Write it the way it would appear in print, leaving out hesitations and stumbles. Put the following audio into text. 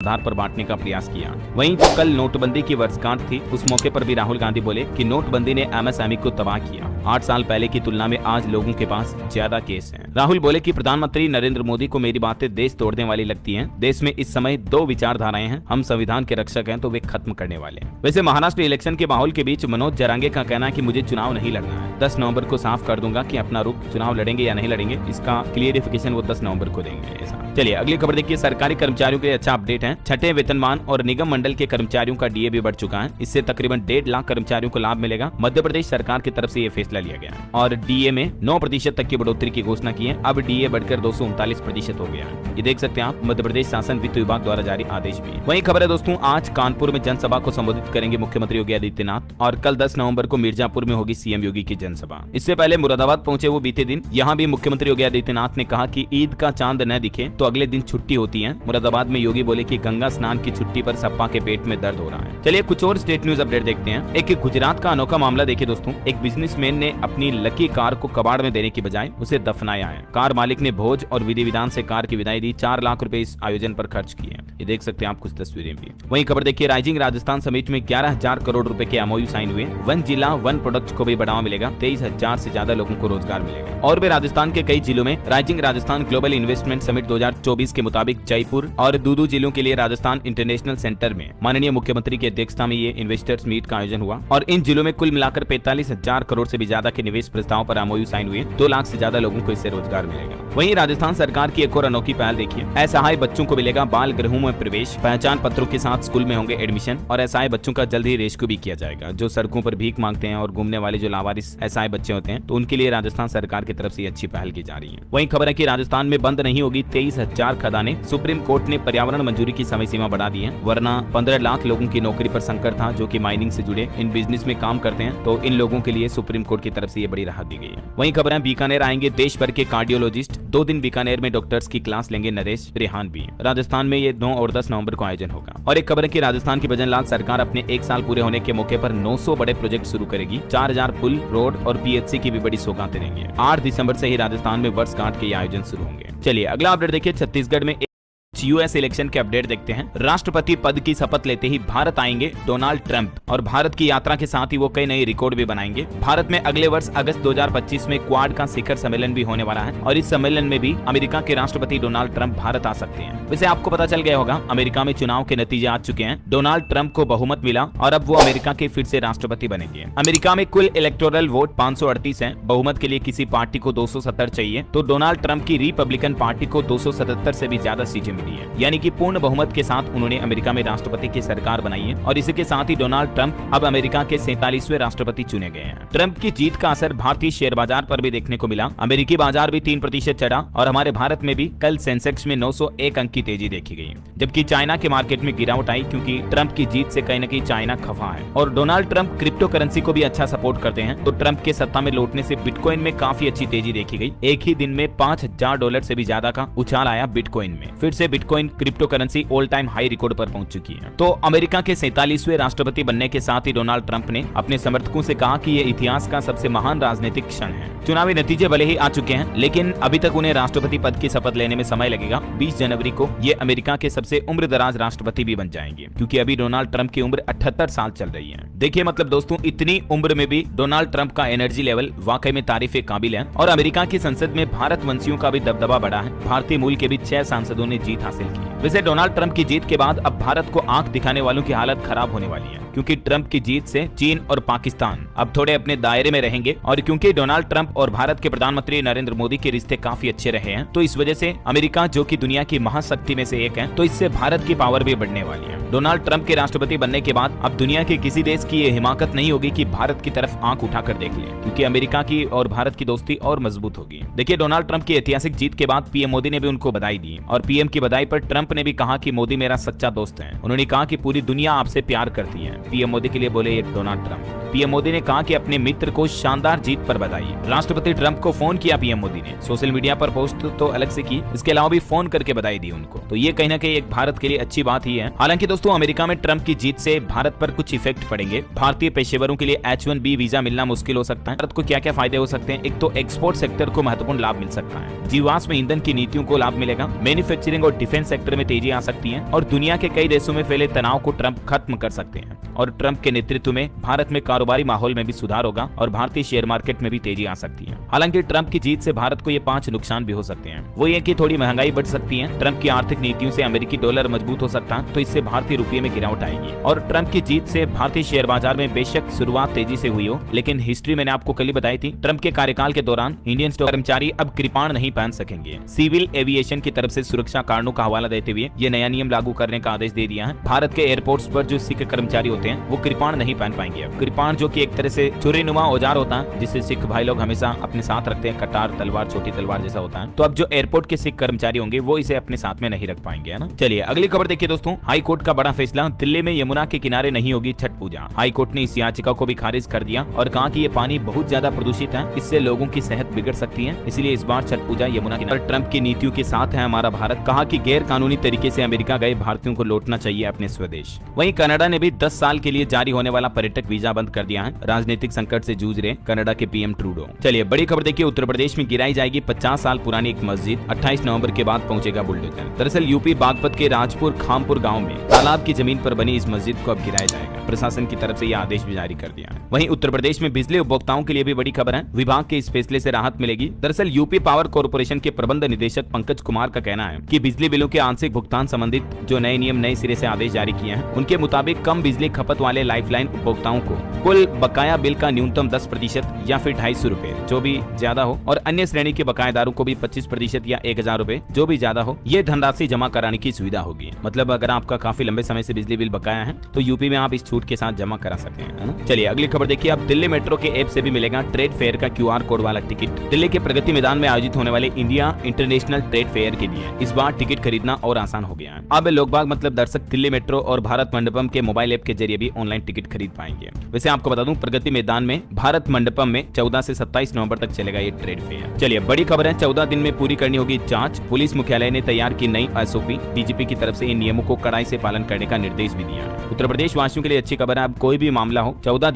आधार पर बांटने का प्रयास किया। वहीं जो कल नोटबंदी की वर्षगांठ थी, उस मौके पर भी राहुल गांधी बोले कि नोटबंदी ने एमएसएमई को तबाह किया। 8 साल पहले की तुलना में आज लोगों के पास ज्यादा केस हैं। राहुल बोले कि प्रधानमंत्री नरेंद्र मोदी को मेरी बातें देश तोड़ने वाली लगती हैं। देश में इस समय 2 विचारधाराएं हैं, हम संविधान के रक्षक हैं तो वे खत्म करने वाले हैं। वैसे महाराष्ट्र इलेक्शन के माहौल के बीच मनोज जरांगे का कहना है कि मुझे चुनाव नहीं लड़ना है, 10 नवंबर को साफ कर दूंगा कि अपना रुख, चुनाव लड़ेंगे या नहीं लड़ेंगे, इसका क्लियरिफिकेशन वो 10 नवंबर को देंगे। ऐसा चलिए अगली खबर देखिए। सरकारी कर्मचारियों के लिए अच्छा अपडेट है। छठे वेतनमान और निगम मंडल के कर्मचारियों का डीए भी बढ़ चुका है। इससे तकरीबन 1.5 लाख कर्मचारियों को लाभ मिलेगा। मध्य प्रदेश सरकार की तरफ से ये फैसला लिया गया है और डीए में 9% तक की बढ़ोतरी की घोषणा की है। अब डीए बढ़कर 239% हो गया है। ये देख सकते हैं आप, मध्य प्रदेश शासन वित्त विभाग द्वारा जारी आदेश भी। वही खबर है दोस्तों, आज कानपुर में जनसभा को संबोधित करेंगे मुख्यमंत्री योगी आदित्यनाथ और कल 10 नवंबर को मिर्जापुर में होगी सीएम योगी की जनसभा। इससे पहले मुरादाबाद पहुंचे वो बीते दिन। यहाँ भी मुख्यमंत्री योगी आदित्यनाथ ने कहा कि ईद का चांद न दिखे तो अगले दिन छुट्टी होती है। मुरादाबाद में योगी बोले कि गंगा स्नान की छुट्टी पर सपा के पेट में दर्द हो रहा है। चलिए कुछ और स्टेट न्यूज अपडेट देखते हैं। एक गुजरात का अनोखा मामला देखिए दोस्तों। एक बिजनेसमैन ने अपनी लकी कार को कबाड़ में देने की बजाय उसे दफनाया है। कार मालिक ने भोज और विधि विधान से कार की विदाई दी। 4 लाख रुपए इस आयोजन पर खर्च किए। ये देख सकते हैं आप कुछ तस्वीरें भी। वहीं खबर देखिए, राइजिंग राजस्थान समिट में 11,000 करोड़ रुपए के एमओयू साइन हुए। वन जिला वन प्रोडक्ट को भी बढ़ावा मिलेगा। 23,000 से ज्यादा लोगों को रोजगार मिलेगा। और भी राजस्थान के कई जिलों में rising Rajasthan global investment summit 2024 के मुताबिक जयपुर और दूदू जिलों के लिए राजस्थान इंटरनेशनल सेंटर में माननीय मुख्यमंत्री की अध्यक्षता में ये इन्वेस्टर्स मीट का आयोजन हुआ और इन जिलों में कुल मिलाकर 45,000 करोड़ से भी ज्यादा के निवेश प्रस्ताव पर एमओयू साइन हुए। 2 लाख से ज्यादा लोगों को इससे रोजगार मिलेगा। वहीं राजस्थान सरकार की एक और अनोखी पहल देखिए। असहाय बच्चों को मिलेगा बाल गृहों में प्रवेश, पहचान पत्रों के साथ स्कूल में होंगे एडमिशन और असहाय बच्चों का जल्द ही रेस्क्यू भी किया जाएगा। जो सड़कों पर भीख मांगते हैं और घूमने वाले जो लावारिस असहाय बच्चे होते हैं, तो उनके लिए राजस्थान सरकार की तरफ से अच्छी पहल की जा रही है। वहीं खबर है कि राजस्थान में बंद नहीं होगी 23,000 खदानें। सुप्रीम कोर्ट ने पर्यावरण मंजूरी की समय सीमा बढ़ा दी है, वरना 15 लाख लोगों की नौकरी पर संकट था जो कि माइनिंग से जुड़े इन बिजनेस में काम करते हैं। तो इन लोगों के लिए सुप्रीम कोर्ट की तरफ से ये बड़ी राहत दी गई है। वहीं खबर है, बीकानेर आएंगे देश भर के कार्डियोलॉजिस्ट। 2 दिन बीकानेर में डॉक्टर्स की क्लास लेंगे नरेश रेहान भी। राजस्थान में ये 9 और 10 नवंबर को आयोजन होगा। और एक खबर है कि राजस्थान की भजन लाल सरकार अपने 1 साल पूरे होने के मौके पर 900 बड़े प्रोजेक्ट शुरू करेगी। 4000 पुल, रोड और पीएचसी की भी बड़ी सौगातें देंगे। 8 दिसंबर से ही राजस्थान में वर्षगांठ के आयोजन शुरू होंगे। चलिए अगला अपडेट देखिए। छत्तीसगढ़ में यूएस इलेक्शन के अपडेट देखते हैं। राष्ट्रपति पद की शपथ लेते ही भारत आएंगे डोनाल्ड ट्रंप और भारत की यात्रा के साथ ही वो कई नए रिकॉर्ड भी बनाएंगे। भारत में अगले वर्ष अगस्त 2025 में क्वाड का शिखर सम्मेलन भी होने वाला है और इस सम्मेलन में भी अमेरिका के राष्ट्रपति डोनाल्ड ट्रंप भारत आ सकते हैं। वैसे आपको पता चल गया होगा, अमेरिका में चुनाव के नतीजे आ चुके हैं। डोनाल्ड ट्रंप को बहुमत मिला और अब वो अमेरिका के फिर से राष्ट्रपति बनेंगे। अमेरिका में कुल इलेक्टोरल वोट 538 है। बहुमत के लिए किसी पार्टी को 270 चाहिए, तो डोनाल्ड ट्रंप की रिपब्लिकन पार्टी को 277 से भी ज्यादा सीटें मिली है, यानी कि पूर्ण बहुमत के साथ उन्होंने अमेरिका में राष्ट्रपति की सरकार बनाई है। और इसी के साथ ही डोनाल्ड ट्रंप अब अमेरिका के 47वें राष्ट्रपति चुने गए हैं। ट्रंप की जीत का असर भारतीय शेयर बाजार पर भी देखने को मिला। अमेरिकी बाजार भी 3% चढ़ा और हमारे भारत में भी कल सेंसेक्स में 901 अंक की तेजी देखी गई, जबकि चाइना के मार्केट में गिरावट आई क्योंकि ट्रंप की जीत से कहीं न कहीं चाइना खफा है। और डोनाल्ड ट्रंप क्रिप्टो करेंसी को भी अच्छा सपोर्ट करते हैं, तो ट्रंप के सत्ता में लौटने से बिटकॉइन में काफी अच्छी तेजी देखी गई। एक ही दिन में $5,000 से भी ज्यादा का उछाल आया बिटकॉइन में। फिर से bitcoin crypto currency all time high record पर पहुंच चुकी है। तो अमेरिका के 47वें राष्ट्रपति बनने के साथ ही डोनाल्ड ट्रंप ने अपने समर्थकों से कहा कि ये इतिहास का सबसे महान राजनीतिक क्षण है। चुनावी नतीजे भले ही आ चुके हैं, लेकिन अभी तक उन्हें राष्ट्रपति पद की शपथ लेने में समय लगेगा। 20 जनवरी को ये अमेरिका के सबसे उम्रदराज राष्ट्रपति भी बन जाएंगे, क्योंकि अभी डोनाल्ड ट्रंप की उम्र 78 साल चल रही है। देखिए मतलब दोस्तों, इतनी उम्र में भी डोनाल्ड ट्रंप का एनर्जी लेवल वाकई में तारीफ काबिल है। और अमेरिका की संसद में भारत वंशियों का भी दबदबा बढ़ा है। भारतीय मूल के भी 6 सांसदों ने जीत हासिल की। वैसे डोनाल्ड ट्रंप की जीत के बाद अब भारत को आंख दिखाने वालों की हालत खराब होने वाली है, क्योंकि ट्रंप की जीत से चीन और पाकिस्तान अब थोड़े अपने दायरे में रहेंगे। और क्योंकि डोनाल्ड ट्रंप और भारत के प्रधानमंत्री नरेंद्र मोदी के रिश्ते काफी अच्छे रहे हैं, तो इस वजह से अमेरिका, जो कि दुनिया की महाशक्ति में से एक है, तो इससे भारत की पावर भी बढ़ने वाली है। डोनाल्ड ट्रंप के राष्ट्रपति बनने के बाद अब दुनिया के किसी देश की ये हिमाकत नहीं होगी कि भारत की तरफ आंख उठाकर देख ले, क्योंकि अमेरिका की और भारत की दोस्ती और मजबूत होगी। देखिए डोनाल्ड ट्रंप की ऐतिहासिक जीत के बाद पीएम मोदी ने भी उनको बधाई दी और पीएम की बधाई पर ट्रंप ने भी कहा कि मोदी मेरा सच्चा दोस्त है। उन्होंने कहा कि पूरी दुनिया आपसे प्यार करती है। पीएम मोदी के लिए बोले एक डोनाल्ड ट्रंप। पीएम मोदी ने कहा कि अपने मित्र को शानदार जीत पर बधाई। राष्ट्रपति ट्रंप को फोन किया पीएम मोदी ने, सोशल मीडिया पर पोस्ट तो अलग से की, इसके अलावा भी फोन करके बधाई दी उनको। तो ये कहीं ना कहीं एक भारत के लिए अच्छी बात ही है। हालांकि दोस्तों, अमेरिका में ट्रंप की जीत से भारत पर कुछ इफेक्ट पड़ेंगे। भारतीय पेशेवरों के लिए H1B वीजा मिलना मुश्किल हो सकता है। भारत को क्या क्या फायदे हो सकते हैं? एक तो एक्सपोर्ट सेक्टर को महत्वपूर्ण लाभ मिल सकता है, जीवाश्म ईंधन की नीतियों को लाभ मिलेगा, मैन्युफैक्चरिंग और डिफेंस सेक्टर में तेजी आ सकती है और दुनिया के कई देशों में फैले तनाव को ट्रंप खत्म कर सकते हैं। और ट्रंप के नेतृत्व में भारत में कारोबारी माहौल में भी सुधार होगा और भारतीय शेयर मार्केट में भी तेजी आ सकती है। हालांकि ट्रंप की जीत से भारत को ये 5 नुकसान भी हो सकते हैं। वो ये कि थोड़ी महंगाई बढ़ सकती है, ट्रंप की आर्थिक नीतियों से अमेरिकी डॉलर मजबूत हो सकता है, तो इससे भारतीय रुपये में गिरावट आएगी। और ट्रंप की जीत से भारतीय शेयर बाजार में बेशक शुरुआत तेजी से हुई हो, लेकिन हिस्ट्री मैंने आपको कल ही बताई थी, ट्रंप के कार्यकाल के दौरान इंडियन स्टॉक कर्मचारी अब कृपाण नहीं पहन सकेंगे। सिविल एविएशन की तरफ से सुरक्षा कारणों का हवाला देते हुए ये नया नियम लागू करने का आदेश दे दिया है। भारत के एयरपोर्ट्स पर जो सिख कर्मचारी होते हैं वो कृपाण नहीं पहन पाएंगे। अब कृपाण जो कि एक तरह से छुरीनुमा औजार होता है, जिसे सिख भाई लोग हमेशा अपने साथ रखते हैं, कटार तलवार, छोटी तलवार जैसा होता है, तो अब जो एयरपोर्ट के सिख कर्मचारी होंगे वो इसे अपने साथ में नहीं रख पाएंगे, है ना। चलिए अगली खबर देखिए दोस्तों, हाई कोर्ट का बड़ा फैसला, दिल्ली में यमुना के किनारे नहीं होगी छठ पूजा। हाई कोर्ट ने इस याचिका को भी खारिज कर दिया और कहा कि ये पानी बहुत ज्यादा प्रदूषित है, इससे लोगों की सेहत बिगड़ सकती है, इसलिए इस बार छठ पूजा यमुना किनारे। ट्रंप की नीतियों के साथ है हमारा भारत, कहा कि गैर कानूनी तरीके से अमेरिका गए भारतीयों को लौटना चाहिए अपने स्वदेश। वहीं कनाडा ने भी 10 साल के लिए जारी होने वाला पर्यटक वीजा बंद कर दिया है, राजनीतिक संकट से जूझ रहे कनाडा के पीएम ट्रूडो। चलिए बड़ी खबर देखिए, उत्तर प्रदेश में गिराई जाएगी 50 साल पुरानी एक मस्जिद, 28 नवंबर के बाद पहुंचेगा बुलडोजर। दरअसल यूपी बागपत के राजपुर खामपुर गांव में तालाब की जमीन पर बनी इस मस्जिद को अब गिराया जाएगा। प्रशासन की तरफ से यह आदेश भी जारी कर दिया है। वहीं उत्तर प्रदेश में बिजली उपभोक्ताओं के लिए भी बड़ी खबर है, विभाग के इस फैसले से राहत मिलेगी। दरअसल यूपी पावर कॉर्पोरेशन के प्रबंध निदेशक पंकज कुमार का कहना है कि बिजली बिलों के आंशिक भुगतान संबंधित जो नए नियम नए सिरे से आदेश जारी किए हैं, उनके मुताबिक कम बिजली खपत वाले लाइफलाइन उपभोक्ताओं को कुल बकाया बिल का न्यूनतम 10% या फिर 250 रुपए जो भी ज्यादा हो, और अन्य श्रेणी के बकायेदारों को भी 25% या 1000 रुपए जो भी ज्यादा हो, ये धनराशि जमा कराने की सुविधा होगी। मतलब अगर आपका काफी लंबे समय से बिजली बिल बकाया है तो यूपी में आप इस छूट के साथ जमा करा सकते हैं, है ना। चलिए अगली खबर देखिए, अब दिल्ली मेट्रो के ऐप से भी मिलेगा ट्रेड फेयर का QR कोड वाला टिकट। दिल्ली के प्रगति मैदान में आयोजित होने वाले इंडिया इंटरनेशनल ट्रेड फेयर के लिए इस बार टिकट खरीदना और आसान हो गया है। अब लोग बाग मतलब दर्शक दिल्ली मेट्रो और भारत मंडपम के मोबाइल ऐप के जरिए भी ऑनलाइन टिकट खरीद पाएंगे। वैसे आपको बता दूं, प्रगति मैदान में भारत मंडपम में 14 से 27 नवंबर तक चलेगा ये ट्रेड फेयर। चलिए बड़ी खबर है, 14 दिन में पूरी करनी होगी जांच। पुलिस मुख्यालय ने तैयार की नई SOP, DGP की तरफ से इन नियमों को कड़ाई से पालन करने का निर्देश भी दिया है। उत्तर प्रदेश वासियों के लिए अच्छी खबर है, अब कोई भी मामला हो 14